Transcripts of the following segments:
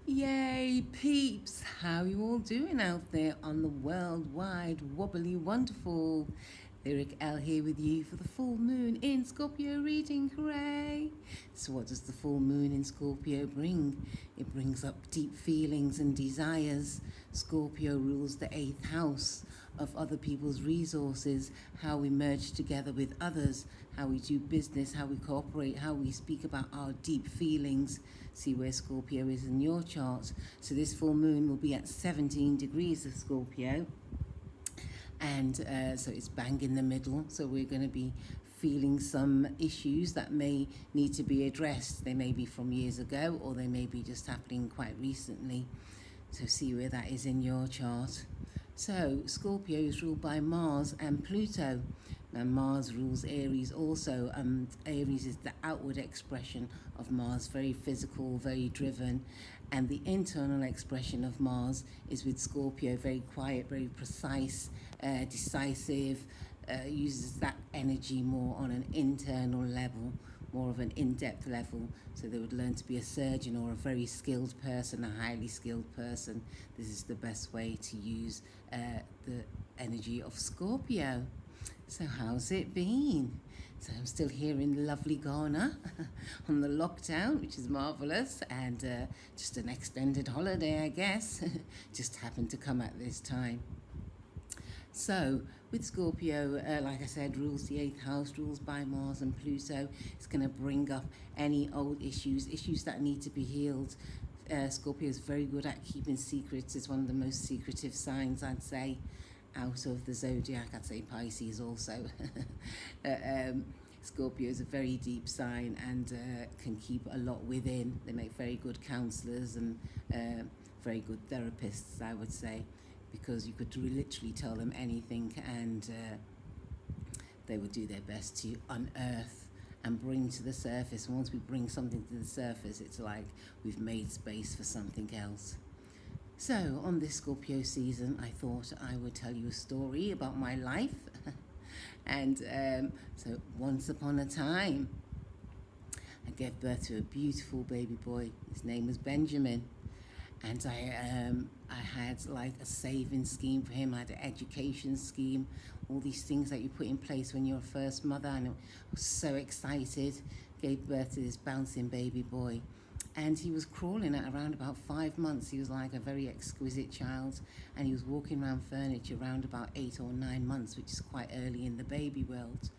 Yay, peeps! How you all doing out there on the worldwide wobbly wonderful? Lyric Elle here with you for the full moon in Scorpio reading, hooray! So what does the full moon in Scorpio bring? It brings up deep feelings and desires. Scorpio rules the 8th house of other people's resources, how we merge together with others, how we do business, how we cooperate, how we speak about our deep feelings. See where Scorpio is in your chart. So this full moon will be at 17 degrees of Scorpio, and so it's bang in the middle. So we're going to be feeling some issues that may need to be addressed. They may be from years ago, or they may be just happening quite recently. So see where that is in your chart. So Scorpio is ruled by Mars and Pluto. Now Mars rules Aries also. Aries is the outward expression of Mars, very physical, very driven. And the internal expression of Mars is with Scorpio, very quiet, very precise, decisive, uses that energy more on an internal level, more of an in-depth level. So they would learn to be a surgeon or a very skilled person, a highly skilled person. This is the best way to use the energy of Scorpio. So how's it been? So I'm still here in lovely Ghana on the lockdown, which is marvellous, and just an extended holiday, I guess. Just happened to come at this time. So with Scorpio, like I said, rules the 8th house, rules by Mars and Pluto. It's going to bring up any old issues that need to be healed. Scorpio is very good at keeping secrets. It's one of the most secretive signs, I'd say, out of the zodiac. I'd say Pisces also. Scorpio is a very deep sign and can keep a lot within. They make very good counselors and very good therapists, I would say, because you could literally tell them anything and they would do their best to unearth and bring to the surface. Once we bring something to the surface, it's like we've made space for something else. So on this Scorpio season, I thought I would tell you a story about my life. And so once upon a time, I gave birth to a beautiful baby boy. His name was Benjamin. And I had like a saving scheme for him. I had an education scheme, all these things that you put in place when you're a first mother. And I was so excited. Gave birth to this bouncing baby boy. And he was crawling at around about 5 months. He was like a very exquisite child. And he was walking around furniture around about 8 or 9 months, which is quite early in the baby world.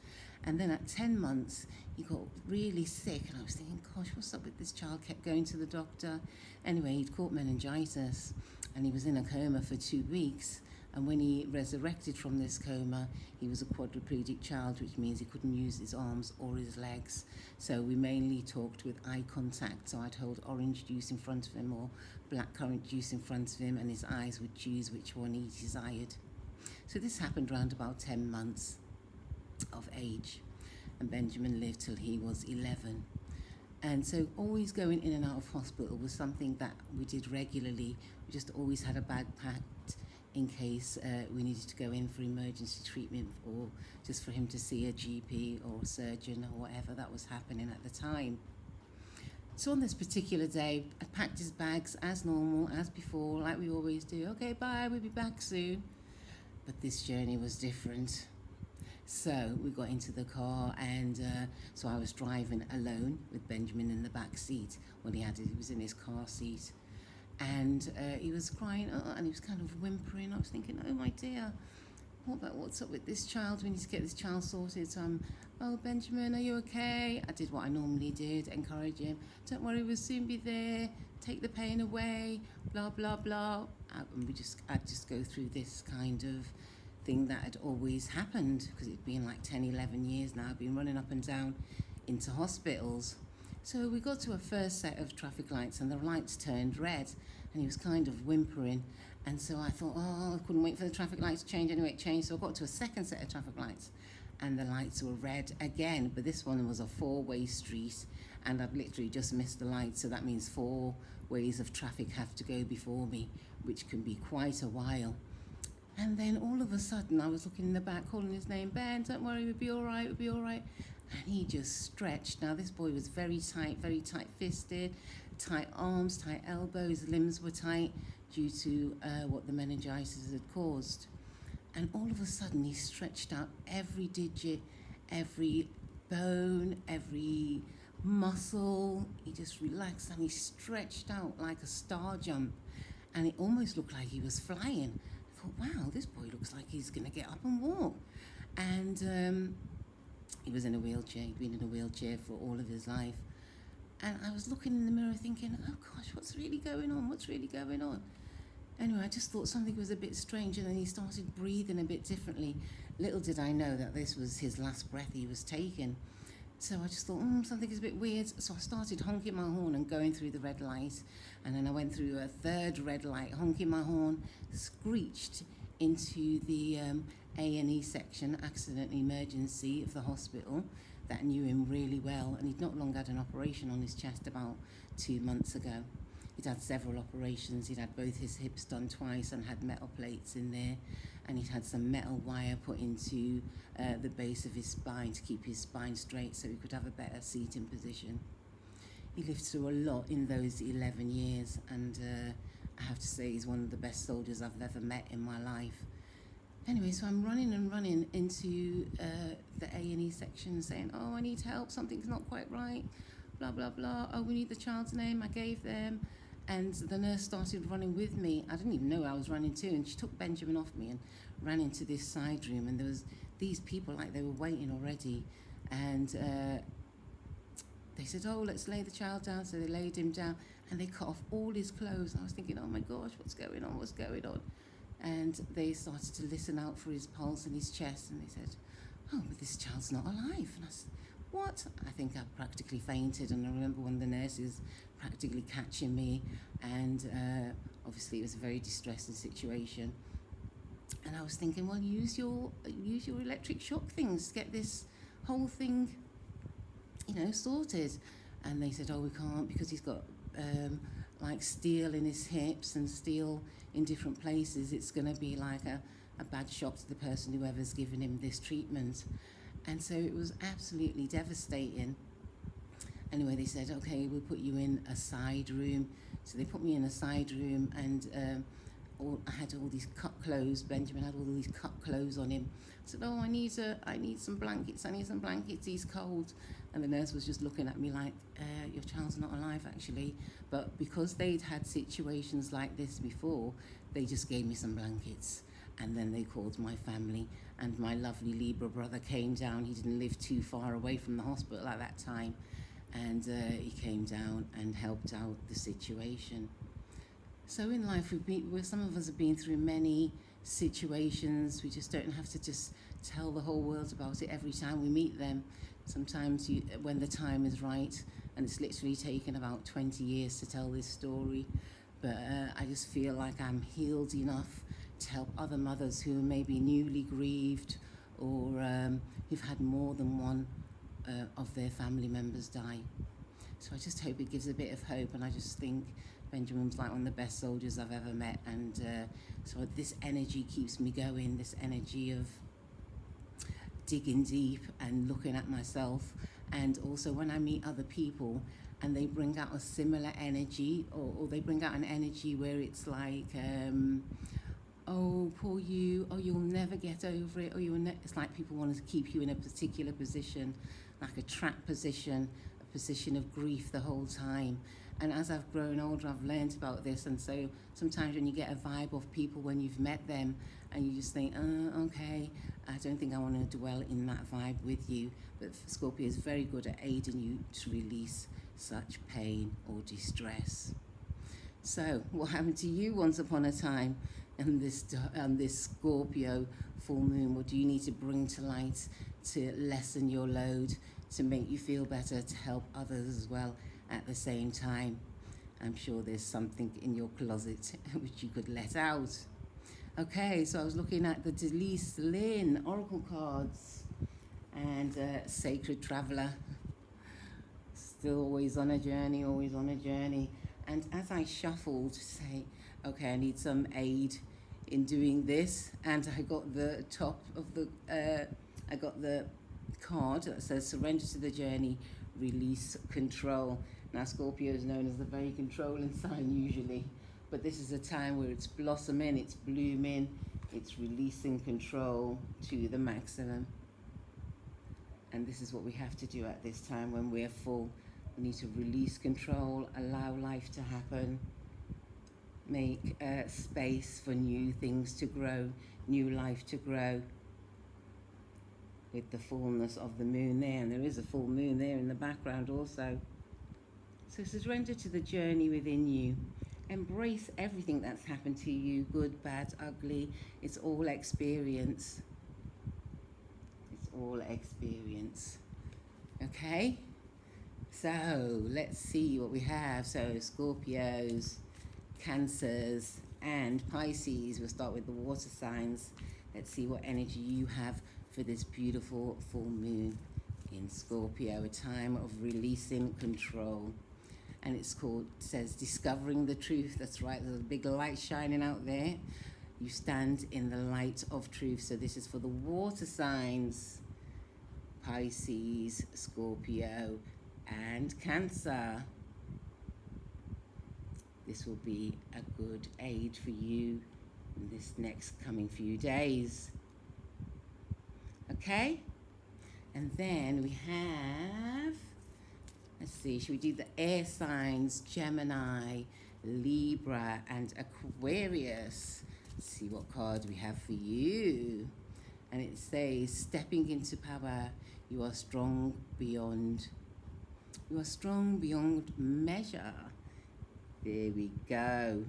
And then at 10 months, he got really sick. And I was thinking, gosh, what's up with this child? Kept going to the doctor. Anyway, he'd caught meningitis. And he was in a coma for 2 weeks. And when he resurrected from this coma, he was a quadriplegic child, which means he couldn't use his arms or his legs. So we mainly talked with eye contact. So I'd hold orange juice in front of him or blackcurrant juice in front of him, and his eyes would choose which one he desired. So this happened around about 10 months of age. And Benjamin lived till he was 11. And so always going in and out of hospital was something that we did regularly. We just always had a bag packed in case we needed to go in for emergency treatment or just for him to see a GP or a surgeon or whatever that was happening at the time. So on this particular day, I packed his bags as normal, as before, like we always do. Okay, bye, we'll be back soon. But this journey was different. So we got into the car, and so I was driving alone with Benjamin in the back seat when he was in his car seat. And he was crying, and he was kind of whimpering. I was thinking, oh my dear, what's up with this child? We need to get this child sorted. So oh, Benjamin, are you okay? I did what I normally did, encourage him. Don't worry, we'll soon be there. Take the pain away, blah, blah, blah. And I'd just go through this kind of thing that had always happened, because it'd been like 10, 11 years now. I've been running up and down into hospitals. So we got to a first set of traffic lights, and the lights turned red, and he was kind of whimpering. And so I thought, I couldn't wait for the traffic lights to change. Anyway, it changed. So I got to a second set of traffic lights, and the lights were red again. But this one was a 4-way street, and I've literally just missed the lights. So that means 4 ways of traffic have to go before me, which can be quite a while. And then all of a sudden, I was looking in the back, calling his name, Ben, don't worry, we'll be all right, we'll be all right. And he just stretched. Now, this boy was very tight-fisted, tight arms, tight elbows, limbs were tight due to what the meningitis had caused. And all of a sudden, he stretched out every digit, every bone, every muscle. He just relaxed and he stretched out like a star jump. And it almost looked like he was flying. I thought, wow, this boy looks like he's going to get up and walk. And he was in a wheelchair. He'd been in a wheelchair for all of his life. And I was looking in the mirror thinking, oh gosh, what's really going on? What's really going on? Anyway, I just thought something was a bit strange, and then he started breathing a bit differently. Little did I know that this was his last breath he was taking. So I just thought, something is a bit weird. So I started honking my horn and going through the red light. And then I went through a third red light, honking my horn, screeched into the A&E section, accident emergency of the hospital that knew him really well. And he'd not long had an operation on his chest about 2 months ago. He'd had several operations. He'd had both his hips done twice and had metal plates in there. And he'd had some metal wire put into the base of his spine to keep his spine straight so he could have a better seating position. He lived through a lot in those 11 years. And I have to say he's one of the best soldiers I've ever met in my life. Anyway, so I'm running into the A&E section saying, oh, I need help. Something's not quite right. Blah, blah, blah. Oh, we need the child's name. I gave them. And the nurse started running with me. I didn't even know where I was running to. And she took Benjamin off me and ran into this side room. And there was these people, like they were waiting already. And they said, oh, let's lay the child down. So they laid him down. And they cut off all his clothes. I was thinking, oh, my gosh, what's going on? What's going on? And they started to listen out for his pulse and his chest. And they said, oh, but this child's not alive. And I said, what? I think I practically fainted. And I remember one of the nurses practically catching me, and obviously it was a very distressing situation. And I was thinking, well, use your electric shock things to get this whole thing, sorted. And they said, oh, we can't because he's got like steel in his hips and steel in different places. It's going to be like a bad shock to the person whoever's given him this treatment. And so it was absolutely devastating. Anyway, they said, okay, we'll put you in a side room. So they put me in a side room, and I had all these cut clothes. Benjamin had all these cut clothes on him. I said, oh, I need some blankets. He's cold. And the nurse was just looking at me like, your child's not alive, actually. But because they'd had situations like this before, they just gave me some blankets. And then they called my family, and my lovely Libra brother came down. He didn't live too far away from the hospital at that time. And he came down and helped out the situation. So in life, some of us have been through many situations. We just don't have to just tell the whole world about it every time we meet them. Sometimes when the time is right, and it's literally taken about 20 years to tell this story, but I just feel like I'm healed enough to help other mothers who may be newly grieved or who've had more than one of their family members die. So I just hope it gives a bit of hope, and I just think Benjamin's like one of the best soldiers I've ever met, and so this energy keeps me going, this energy of digging deep and looking at myself. And also when I meet other people and they bring out a similar energy, or they bring out an energy where it's like, oh, poor you, oh, you'll never get over it, or it's like people want to keep you in a particular position, like a trap position, a position of grief the whole time. And as I've grown older, I've learned about this. And so sometimes when you get a vibe of people when you've met them, and you just think, okay, I don't think I want to dwell in that vibe with you. But Scorpio is very good at aiding you to release such pain or distress. So what happened to you once upon a time on this Scorpio full moon? What do you need to bring to light to lessen your load, to make you feel better, to help others as well at the same time? I'm sure there's something in your closet which you could let out. Okay, so I was looking at the Delise Lynn Oracle cards, and Sacred Traveler. Still always on a journey, always on a journey. And as I shuffled to say, okay, I need some aid in doing this, and I got the top of I got the card that says surrender to the journey, release control. Now, Scorpio is known as the very controlling sign usually, but this is a time where it's blossoming, it's blooming, it's releasing control to the maximum. And this is what we have to do at this time when we're full. We need to release control, allow life to happen, make space for new things to grow, new life to grow. With the fullness of the moon there, and there is a full moon there in the background also. So surrender to the journey within you. Embrace everything that's happened to you, good, bad, ugly. It's all experience. It's all experience. Okay? So let's see what we have. So Scorpios, Cancers, and Pisces. We'll start with the water signs. Let's see what energy you have for this beautiful full moon in Scorpio, a time of releasing control. And it says discovering the truth. That's right, there's a big light shining out there. You stand in the light of truth. So this is for the water signs, Pisces, Scorpio, and Cancer. This will be a good aid for you in this next coming few days. Okay, and then we have, let's see, should we do the air signs, Gemini, Libra, and Aquarius? Let's see what cards we have for you. And it says, stepping into power, you are strong beyond measure. There we go.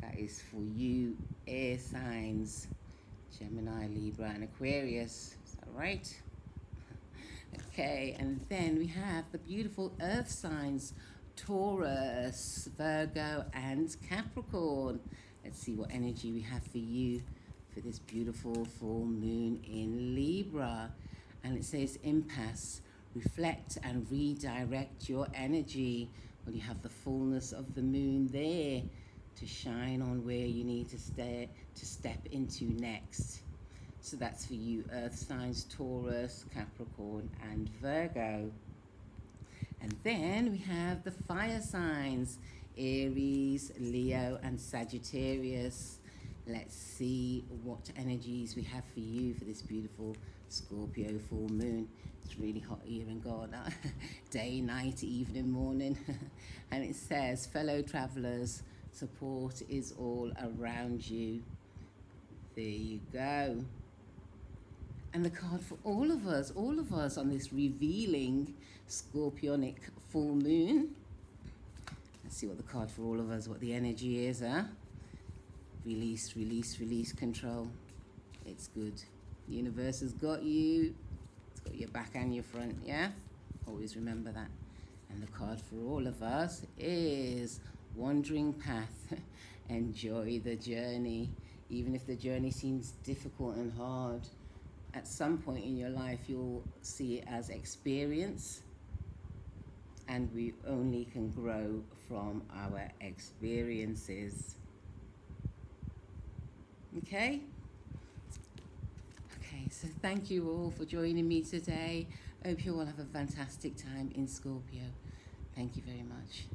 That is for you, air signs. Gemini, Libra, and Aquarius. Is that right? Okay, and then we have the beautiful earth signs, Taurus, Virgo, and Capricorn. Let's see what energy we have for you for this beautiful full moon in Libra. And it says impasse, reflect and redirect your energy. Well, you have the fullness of the moon there to shine on where you need to step into next. So that's for you, earth signs, Taurus, Capricorn, and Virgo. And then we have the fire signs, Aries, Leo, and Sagittarius. Let's see what energies we have for you for this beautiful Scorpio full moon. It's really hot here in Ghana. Day, night, evening, morning. And it says, fellow travelers, support is all around you. There you go. And the card for all of us on this revealing Scorpionic full moon. Let's see what the card for all of us, what the energy is, huh? Release, release, release, control. It's good. The universe has got you. It's got your back and your front, yeah? Always remember that. And the card for all of us is wandering path. Enjoy the journey. Even if the journey seems difficult and hard, at some point in your life you'll see it as experience, and we only can grow from our experiences. Okay, so thank you all for joining me today. I hope you all have a fantastic time in Scorpio. Thank you very much.